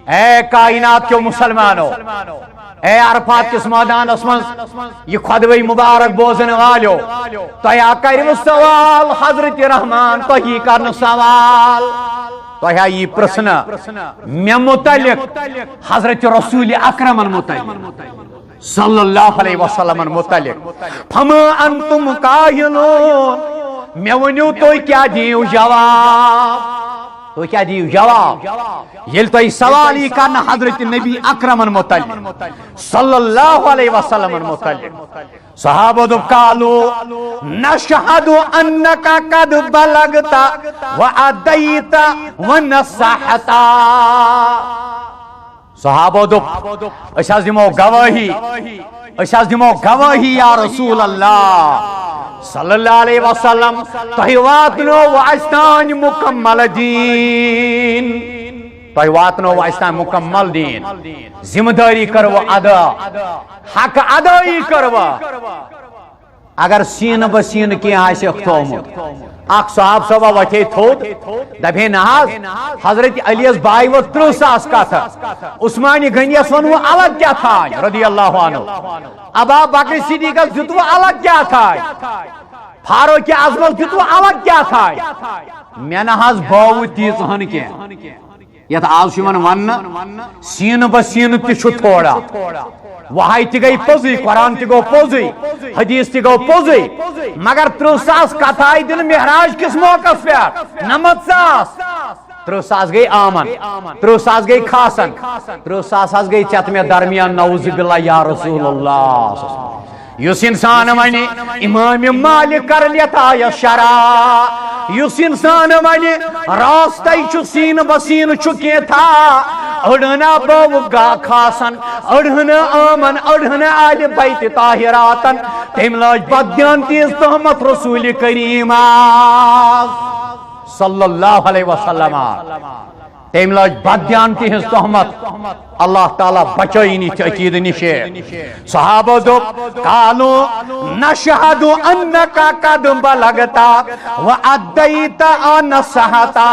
اے کائنات کے مسلمانوں اے عرفات کس میدان اسمن یہ خطبہ مبارک بوزن والو تو یا کریم سوال حضرت رحمان تو ہی کرن سوال تو یہ پرسن میں متعلق حضرت رسول اکرم متعلق صلی اللہ علیہ وسلم متعلق فما انتم قائلون میں ونیو تو کیا دیو جواب تو کیا دیو جواب یل تو سوال ہی کرنا حضرت نبی اکرم متعلق صلی اللہ علیہ وسلم متعلق صحابہ دو قالو نشہد انکا قد بلغتا وعدیتا ونصحتا صحابہ دو اشاز دمو گواہی یا رسول اللہ صلی اللہ علیہ وسلم تہی واتنو وعستان مکمل دین تہی واتنو وعستان مکمل دین ذمہ داری کرو ادا حق ادائی کرو اگر سین بسین کی آئیسی اختومت اک صحاب صحابہ وٹھے تھوت دبھے نحاز حضرت علیس بائی و 300 کا تھا عثمانی گھنیس ونو الگ کیا تھا رضی اللہ عنہ ابا بکر صدیقہ جتو الگ کیا تھا فاروق اعظم جتو الگ کیا تھا میں نحاز باو تیز ہن کے یت آز شمن ون سین بسین تیچھو تھوڑا وہائی تی گئی پوزی قرآن تی گو پوزی حدیث تی گو پوزی مگر 300 کتھائی دن مہراج کس موقع پہ 300 گئی آمن 300 گئی خاصن 300 گئی چت میں درمیان نعوذ باللہ یا رسول اللہ یس انسان ونی امام مالک کر لیتا یا شرع یس انسان ونی راستی چو سین بسین چکی تھا اڑھنا بو گا خاصن اڑھنا آمن اڑھنا آل بیت طاہراتن تیم لاج بدیان تیز تحمت رسول کریم صلی اللہ علیہ وسلم تیم لاج بدیان تیز تحمت اللہ تعالیٰ بچائینی تأکید نشے صحابہ دو قالو نشہد انکا قد بلغتا وعدیتا نصحتا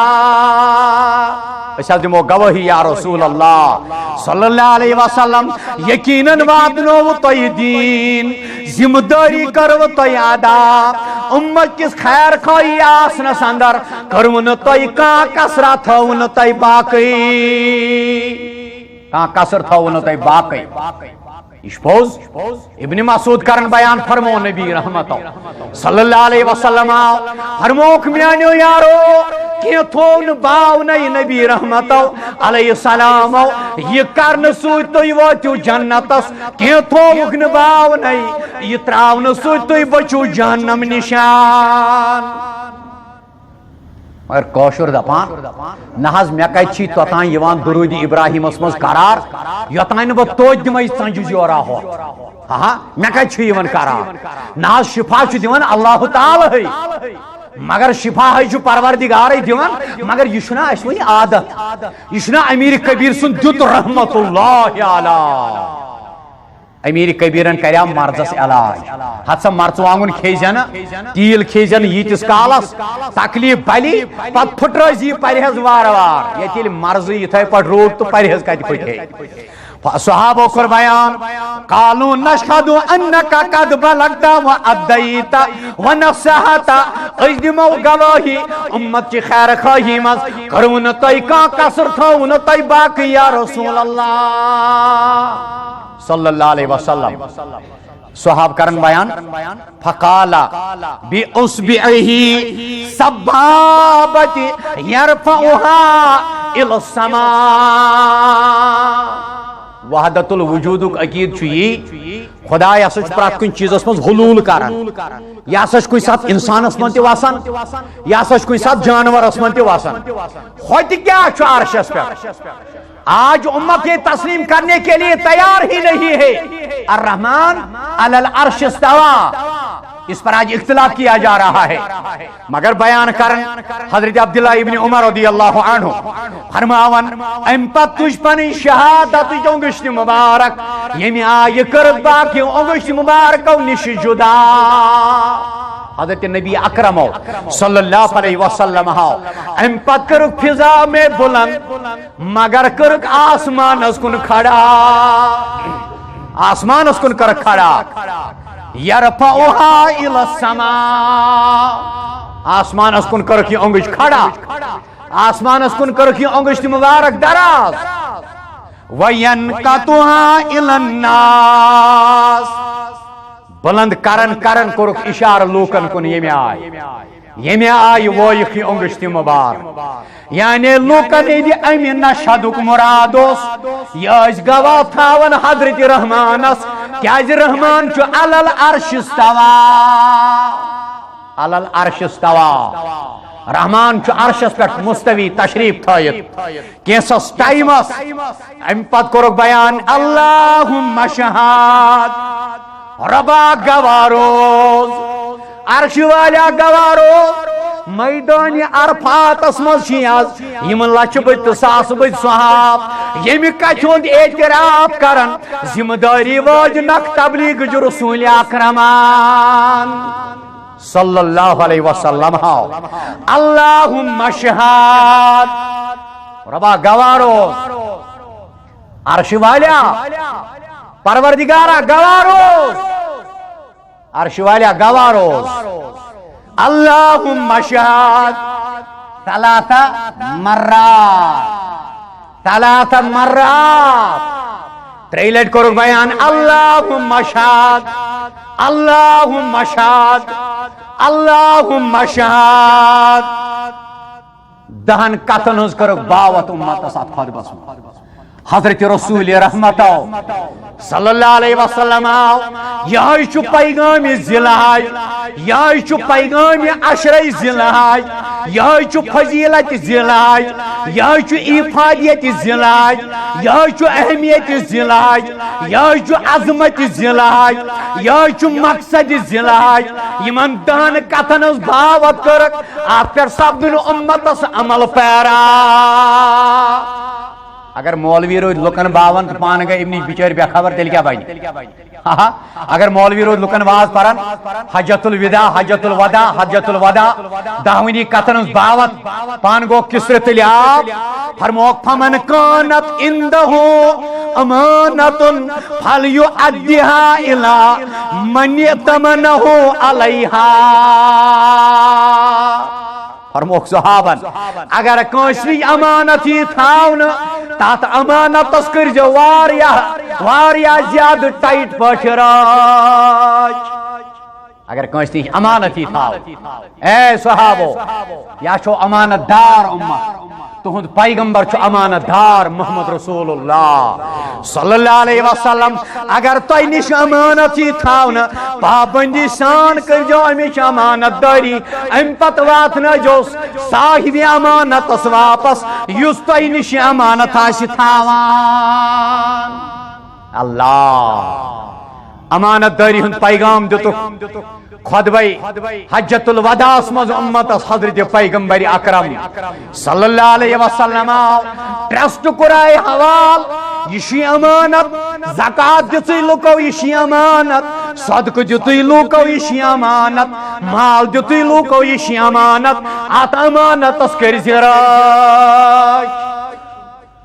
اشہد دمو گواہی یا رسول اللہ صلی اللہ علیہ وسلم یقیناً وعدنو توی دین ذمہ داری کرو توی ادا امت کس خیر خواہی آسن سندر کرون توی کان کسرا تھون توی باقی کان کسر تھون توی باقی اشپوز ابن مسعود کرن بیان فرمو نبی رحمتو صلی اللہ علیہ وسلم فرموک میانیو یارو کی تھون باو نئی نبی رحمتو علیہ السلام یہ کرن سوئی توی واتیو جنتس کی تھوک باو نئی یہ تراون سوئی توی بچو جہنم نشان مگر کوشر دپان نحاز میں کئی توتان یوان درود ابراہیم اسمز قرار یوتان با توج دمائی سنجو جورا ہو ہاں میں کئی یوان قرار نحاز شفا چو دیوان اللہ تعالی ہے مگر شفا ہے جو پروردگار ہے دیوان مگر یہ چھنا اسوئی عادت یہ چھنا امیر کبیر سن دیت رحمت اللہ علیہ امیر کبیرن کریا مرضس علاج ہتھ سا مرژوانگن کھیزن تیل کھیزن یتس کالس تکلیف بلی پت پھٹرز یہ پرہیز وار وار یہ مرض یتھے پٹ روٹ تو پرہیز کت پھٹے صحابہ کر بیان قالوا نشهد انك قد بلغت واديت ونصحت اجدمو گواہی امت کی خیر خواہی مز کرون تئی کا قصر تھون تئی باقی یا رسول اللہ صلی اللہ علیہ وسلم صحاب کرن بیان فقال باصبعه سبابت يرفعها الى السماء وحدت الوجود عقید یہ خدا یہ سا پرت کن چیزس من حلول کران یہ سا کن سات انسانس من تسان یہ سا کن سات جانورس من تسان ہوت کیا عرشس پہ آج امت یہ تسلیم کرنے کے لیے تیار ہی نہیں ہے الرحمن علی العرش استوى اس پر آج اختلاف کیا جا رہا ہے مگر بیان کرن حضرت عبداللہ ابن عمر رضی اللہ عنہ فرماون ام پت تجھ پنی شہادت انگشت مبارک یمی آئی کرد باقی انگشت مبارکو نش جدا حضرت نبی اکرم صلی اللہ علیہ وسلم ام پت کرک فضا میں بلند مگر کرک آسمان اس کن کھڑا آسمان اس کن کرک کھڑا یرفعها الى السماء آسمان اس کن کرک یہ انگشت کھڑا آسمان اس کن کرک یہ انگشت مبارک دراز وینقطها الى الناس بلند کرن کرن کرک اشار لوکن کن یمی آئی وہ یکی انگشت مبارک یعنی لوکن ایدی امی نشہدک مرادوس یاج گواہ تھاون حضرت رحمانس کیاز رحمان چو علل عرش استوا علل عرش استوا رحمان چو عرشس پر مستوی تشریف تھایت کیسس ٹائمس ام پت کرک بیان اللہم شہاد ربا گواروز عرش والا گواروز میدان عرفات اسمز شیاز یمن لچ بد ساس بد صحاب یمی کچوند اعتراف کرن ذمہ داری واج نق تبلیغ جو رسول اکرمان صلی اللہ علیہ وسلم اللہم شہاد ربا گواروز عرش والا پروردگارا گواروز عرش والا گواروز اللہم شہاد ثلاث مرات تریلٹ کرو بیان اللہم شہاد اللہم شہاد اللہم شہاد دہن کتن ہز کرو باوت امت ساتھ خود بسم حضرت رسول رحمتو صلی اللہ علیہ وسلم یہ چھ پیغام ذلحج یہ چھ پیغام عشر ذلحج یہ چھ فضیلت ذلحج یہ چھ افادیت ذلحج یہ چھ اہمیت ذلحج یہ چھ عظمت ذلحج یہ چھ مقصد ذلحج یمن دہن کتن باوت کرک آپ پر سبدن امت عمل پیرا اگر مولوی روز لکن باون تو پان گئے ابنی بچار بے خبر تیل کیا بھائی اگر مولوی روز لکن باز پرن حجت الوداع حجت الوداع حجت الوداع داونی قطن باوت پان گو کسر تیل آپ فرموک فمن کانت اندہو امانتن فلیو ادیہا الہ من یتمنہو علیہا فرموک صحابن اگر کنشی امانت ہی تھاون تات امانت تسکر جو واریا زیاد ٹائٹ پچراج اگر کنشی امانت ہی تھاون اے صحابو یا چھو امانت دار امت تہند پیغمبر چھو امانت دار محمد رسول اللہ صلی اللہ علیہ وسلم اگر تۄہہِ نش امانت ہی تھاون پابندی سان کر جو امچ امانت داری ام پت واتنا جو صاحب امانت واپس یس تۄہہِ نش امانت آسہِ تھاوان اللہ امانت داری ہند پیغام دتک خطبہ حجت الوداع مز امت حضرت پیغمبر اکرم صلی اللہ علیہ وسلم ٹرسٹ کرائے حوال یہ امانت زکات دِژٕے لُکو یہ امانت صدقہ دِتُے لُکو یہ امانت مال دِتُے لُکو یہ امانت ات امانتس کٔرزِ رٲچھ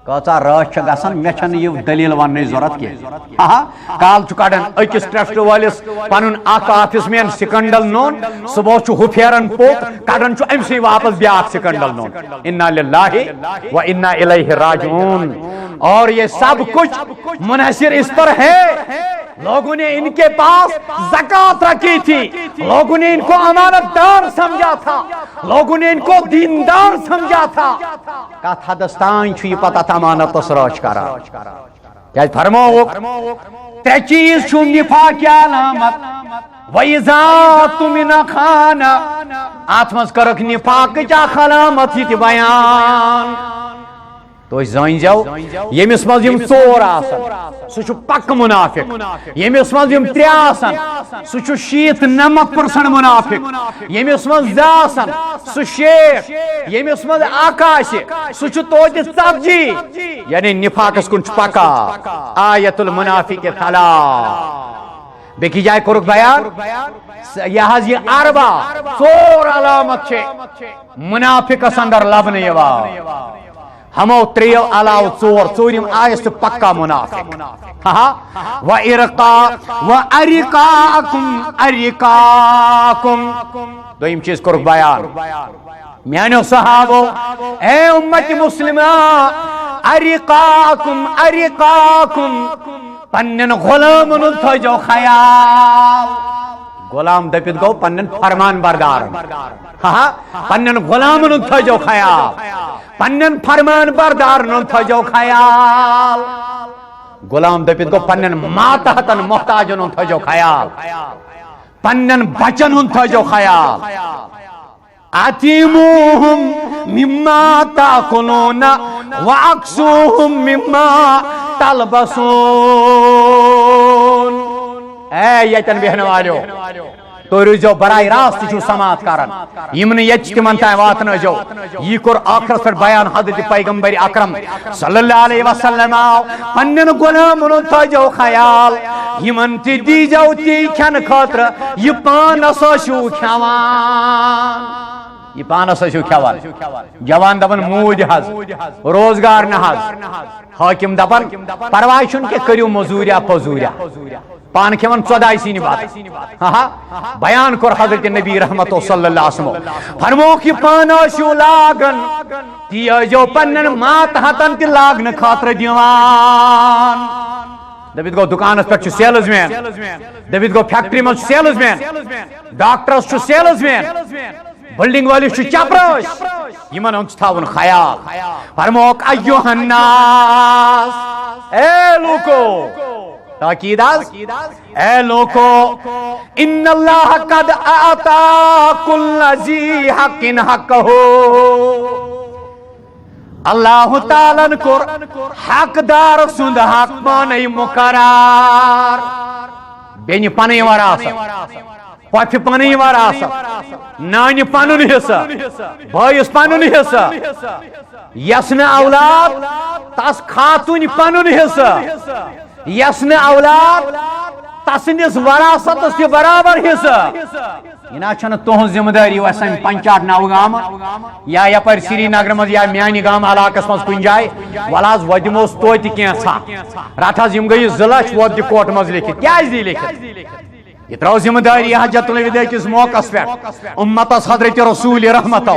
کۭژاہ رٲچھ چھِ گژھان مےٚ چھنہٕ یہِ دلیٖل وننٕچ ضروٗرت کینٛہہ کال چھُ کڑان أکِس ٹرسٹ وٲلِس پنُن اکھ آفس مین سکینڈل نوٚن صبح چھُ ہُہ پھیران پوٚت کڑان چھُ أمۍ سٕے واپس بیٛاکھ سکینڈل نوٚن انا للہ و انا الیہ راجعون اور یہ سب کچھ منحصر اس پر ہے لوگوں نے ان کے پاس زکات رکھی تھی لوگوں نے ان کو امانت دار سمجھا تھا لوگوں نے ان کو دیندار سمجھا تھا کت حدس تان یہ پتہ امانتس رٲچھ کران کیا فرموک ترے چیز چھُ نفاق کی علامت وَإِذَا تُمِنَ خَانَ ات مز کرک نفاقٕچ اکھ علامت یہ تہِ بیان تو زٲنۍزیو ییٚمِس منٛز یِم ژور آسان سُہ چھُ پکہٕ مُنافِق ییٚمِس منٛز یِم ترٛےٚ آسان سُہ چھُ 90% مُنافِق ییٚمِس منٛز 2 آسان سُہ 60 ییٚمِس منٛز 1 آسہِ سُہ چھُ توتہِ 40 یعنی نفاقس کُن چھُ پکان آیت المنافق ثلاث بیٚکہِ جایہِ کوٚرُکھ بیان یہ حظ یہ 4 علامت چھِ منافقس اندر لبنہٕ یِوان ہمو 3 علاوہ 4 آیس تو پکا منافق وَأَرِقَاكُمْ دویم چیز کرک بیان میانو صحابو اے امت مسلمہ ارقاکم پنن غلامن تھجو خیال غلام دپت گو پنن فرمان بردار پنن غلامن تھجو خیال پنن فرمان بردار تھجو خیال غلام دپت گو پنن ماتحتن محتاجن تھجو خیال پنن بچن تھجو خیال اتیموہم مما تاکلون واکسوہم مما تلبسون اے یتن بہن والیو تو روزو براہ راست چھو سماعت کرن یمن یچ تمن تائیں واتن جو یہ کور آخرت پر بیان حضرت پیغمبر اکرم صلی اللہ علیہ وسلم پنن غلامن تھجو خیال یمن تی دی جو تی کھن خاطر یہ پانس شو کھوان یہ پانس شو کھوان جوان دپن موج حض روزگار نہ حض حاکم دپن پرواہ چھن کہ کریو مزوریا پزوریا پان کھیون 14 سینی بات بیان کر حضرت نبی رحمت صلی اللہ علیہ وسلم فرمو کی پاناشو لاگن تی جو پنن مات ہتن تی لاگن خاطر دیوان دبیت گو دکانس پر چھو سیلز مین دبیت گو فیکٹری میں سیلز مین ڈاکٹرس چھو سیلز مین بلڈنگ والی چھو چپرش یمن انچ تھاون خیال فرموک ایوہ الناس اے لوکو تاکید اے لوکو ان اللہ قد اعطا کل ذی حق حقہ اللہ تعالیٰ کور حق دار سند حق پانے مقرار بینی پانے وراثت پوپھ پانے وراثت نانی پانن حصہ بھائیس پانن حصہ یسن اولاد تس خاتون پانن حصہ یسن اولاد تسندس وراثتس تہ برابر حصہ یہ چھن تہذ ذمہ داری وسن پنچاٹ نوگام یا یپر سری نگر مز یا میانی گام علاقس مز کن جائے ولاز وہ دموس توتہ کینسا رٹ حظ یم گئی 2 لچھ وہ دی کوٹ مز لکھت کیا دی لکھت یہ ترو ذمہ داری حجت الوداع کس موقع پہ امتس حضرت رسول رحمت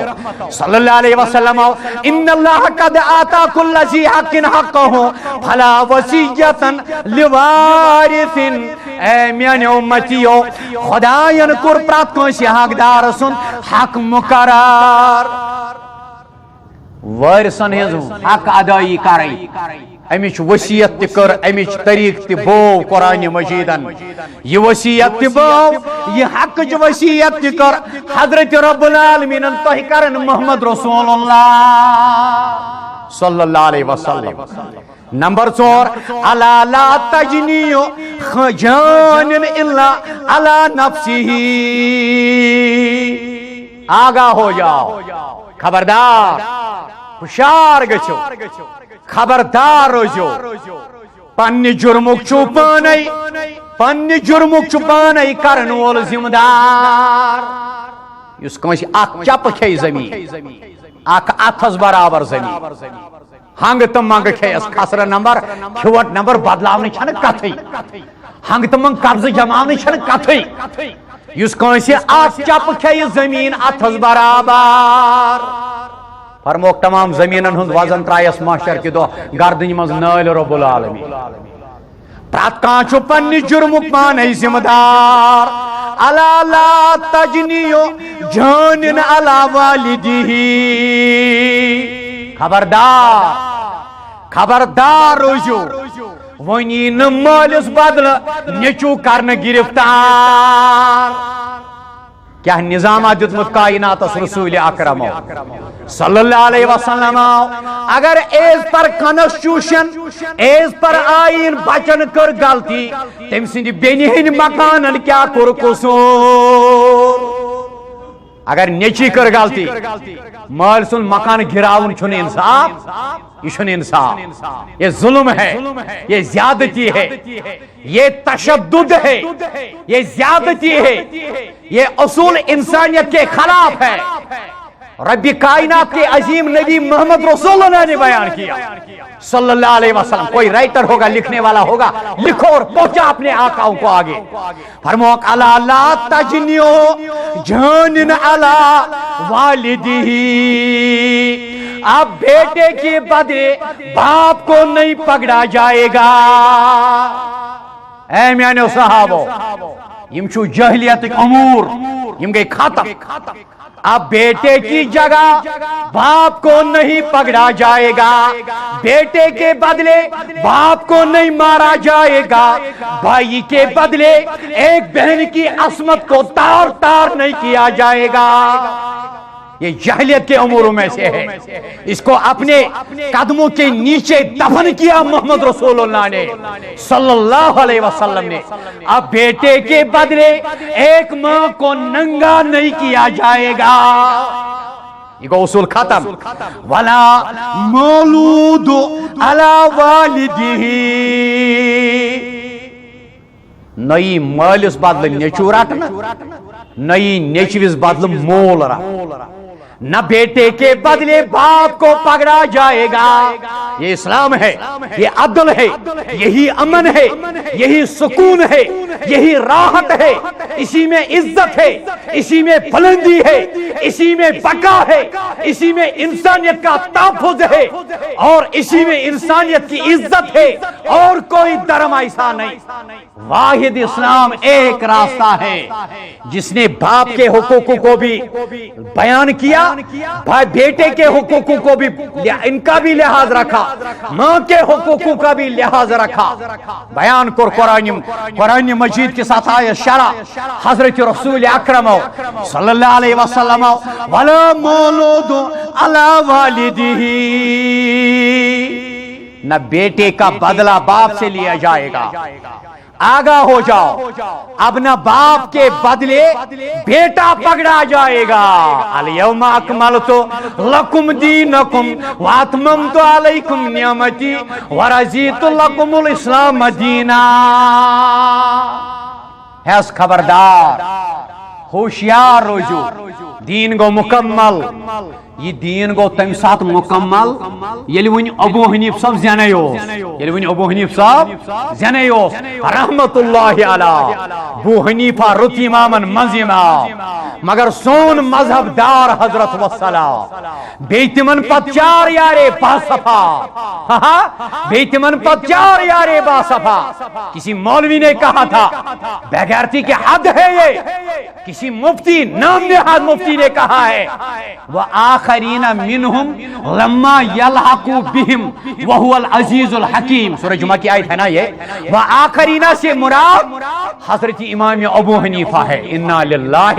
صلی اللہ علیہ وسلم ان اللہ قد آتا کل ذی حق حقہ فلا وصیۃ لوارث اے میان امتیو خداین کور پرات کنسی حقدار سن حق مقرار وارثن ہز حق ادائی کرئی امچ وصیت تہ کر امچ طریق تہ بو قرآن مجیدن یہ وصیت تہ بو یہ حق چ وصیت تہ کر حضرت رب العالمین تہ کرن محمد رسول اللہ صلی اللہ علیہ وسلم نمبر 4 الا لا تجنیو جان الا علی نفسه آگاہ ہو جاؤ خبردار ہوشیار گچھو خبردار روزو پنہ جرمک چھو پانے کرن وول ذمہ دار اس کنس اخ چپ کھے زمین اخ اتھس برابر زمین ہنگ تو منگ کھیس خسر نمبر کھوٹ نمبر بدلاونی چھن کتھے ہنگ تو منگ قبضہ جماونی چھن کتھے اس کنس اخ چپ کھے زمین اتھس برابر فرموک تمام زمینن ہند وزن ترائیس محشر کی دو گردن مز نال رب العالمین پرات کان چھو پنہ جرمک پانے ذمہ دار الا لا تجنیو جانن علی والدیہ خبردار روزو ونی ن مالس بدل نیچو کرن گرفتار کیا نظام دیتمت کائنات رسول اکرم صلی اللہ علیہ وسلم اگر as per constitution as per آئین بچن کر غلطی تم سند بینی ہن مکانن کیا کور قصور اگر نیچی کر غلطی مال سن مکان گراون چھن انصاف یہ چھن انصاف یہ ظلم ہے یہ زیادتی ہے یہ تشدد ہے یہ زیادتی ہے یہ اصول انسانیت کے خلاف ہے رب کائنات کے عظیم نبی محمد رسول اللہ نے بیان کیا صلی اللہ علیہ وسلم کوئی رائٹر ہوگا لکھنے والا ہوگا لکھو اور پہنچا اپنے آقاؤں کو آگے فرموک الا لا تجنیو جانن علی والدیہ اب بیٹے کے بدلے باپ کو نہیں پکڑا جائے گا اے میانو صحابو یم چھو جہلیت امور یم گئی ختم اب بیٹے کی جگہ باپ کو نہیں پکڑا جائے گا بیٹے کے بدلے باپ کو نہیں مارا جائے گا بھائی کے بدلے ایک بہن کی عصمت کو تار تار نہیں کیا جائے گا یہ جہلیت کے اموروں میں سے ہے اس کو اپنے قدموں کے نیچے دفن کیا محمد رسول اللہ نے صلی اللہ علیہ وسلم نے اب بیٹے کے بدلے ایک ماں کو ننگا نہیں کیا جائے گا یہ کو اصول ختم ولا مولود علی والدیہ نئی مالس بدل نیچو رٹنا نئی نیچویس بدل مول رٹنا نہ بیٹے کے بدلے باپ کو پکڑا جائے گا یہ اسلام ہے یہ عدل ہے یہی امن ہے یہی سکون ہے یہی راحت ہے اسی میں عزت ہے اسی میں بلندی ہے اسی میں بقا ہے اسی میں انسانیت کا تحفظ ہے اور اسی میں انسانیت کی عزت ہے اور کوئی درم ایسا نہیں واحد اسلام ایک راستہ ہے جس نے باپ کے حقوق کو بھی بیان کیا بیٹے کے حقوق کو بھی ان کا بھی لحاظ رکھا ماں کے حقوق کا بھی لحاظ رکھا بیان کر قرآن مجید کے ساتھ آیا شرح حضرت رسول اکرم صلی اللہ علیہ وسلم ولا مولود علی والدیہ نہ بیٹے کا بدلہ باپ سے لیا جائے گا آگاہ ہو جاؤ اب نہ باپ کے بدلے بیٹا پکڑا جائے گا الیوم اکملت لکم دینکم واتممت علیکم نعمتی ورضیت لکم الاسلام دینا ہے خبردار ہوشیار روزو دین گو مکمل یہ دین گو تم سات مکمل یلی ون ابو حنیف صاحب زنے رحمت اللہ علیہ ابو حنیفہ رت امامن منز امام مگر سون مذہب دار حضرت وسلام بیتمن پت چار یارے باصفا بیتمن پت چار یارے باصفا کسی مولوی نے کہا تھا بغیرتی کے حد ہے یہ کسی مفتی نام نہاد مفتی نے کہا ہے وآخرین منہم لما یلحقو بہم وہو العزیز الحکیم سورہ جمعہ کی آیت ہے نا یہ وآخرین سے مراد حضرت امام ابو حنیفہ ہے انا للہ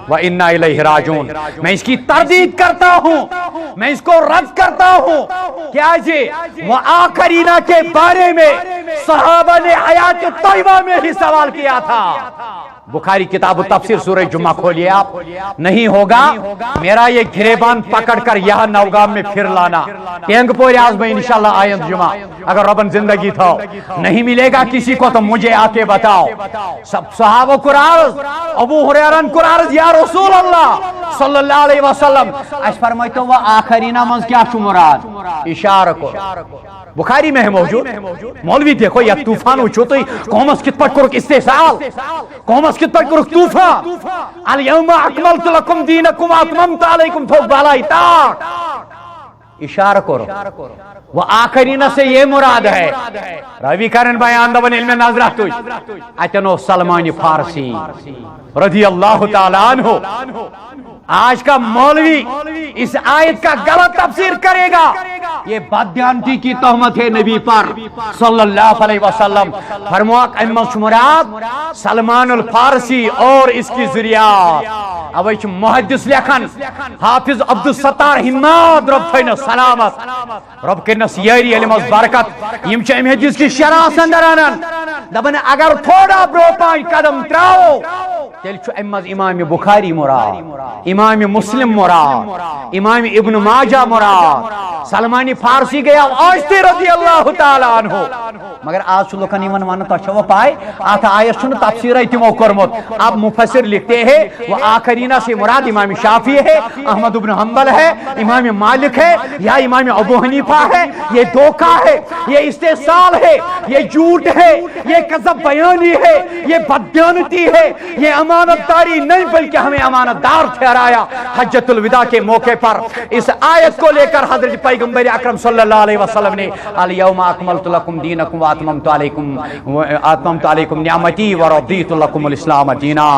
و انا الیہ راجعون میں اس کی تردید کرتا ہوں میں اس کو رد کرتا ہوں کیا جی وآخرین کے بارے میں صحابہ نے حیات طیبہ میں ہی سوال کیا تھا بخاری کتاب تفسیر سورہ جمعہ کھولیے آپ نہیں ہوگا میرا یہ گھرے گریبان پکڑ کر یہاں نوگام میں پھر لانا. ٹینگ پور آج میں انشاءاللہ آئند جمعہ اگر ربن زندگی تھا نہیں ملے گا کسی کو تو مجھے آ کے بتاؤ. سب صحابہ قرآن ابو ہریرہ قرآن یا رسول اللہ صلی اللہ علیہ وسلم اس فرمائیتو وہ آخرینہ منز کیا چھو مراد اشارہ کو بخاری میں ہے موجود. مولوی دیکھو یا طوفان وچھو تو قومس کت پٹ کرک استحصال قومس کت پٹ کرک طوفان الیوم اکملت لکم دینکم اتممت علیکم تھوک بالائی تاک اشارہ کرو. وہ آخرین سے یہ مراد ہے. راوی کرن بیان دبن علم نظرات ہوئی اتنو سلمان فارسی رضی اللہ تعالیٰ عنہ. آج کا مولوی اس آیت کا غلط تفسیر کرے گا. یہ بددیانتی کی تہمت ہے نبی پر صلی اللہ علیہ وسلم. فرمایا امت مراد سلمان الفارسی اور اس کی ذریعہ. اب محدث لکھن حافظ عبدالستار حماد رب تھین سلامت رب کرنس یاری علم از برکت یم چھ ام حدیث کی شرح اندر انن دبن اگر تھوڑا برو پانچ قدم تراؤ تیل چھ امام بخاری مراد امام مسلم مراد امام ابن ماجہ مراد سلمانی فارسی گیا آجتے رضی اللہ تعالیٰ عنہ. مگر آج لوکن ایمن مانا تو چھو پائے آتا آیت سن تفسیر ایتمو کرمت. اب مفسر لکھتے ہیں وہ آخرینہ سے مراد امام شافعی ہے احمد بن حنبل ہے امام مالک ہے یا امام ابو حنیفہ ہے. یہ دھوکہ ہے یہ استحصال ہے یہ جھوٹ ہے یہ کذب بیانی ہے یہ بددیانتی ہے یہ امانت داری نہیں بلکہ ہمیں امانت دار ٹھہرایا. حجۃ الوداع کے موقع پر اس آیت کو لے کر حضرت پیغمبر اکرم صلی اللہ علیہ وسلم نے الیوم اکملت لکم دینکم واتممت علیکم نعمتی ورضیت لکم الاسلام دینا.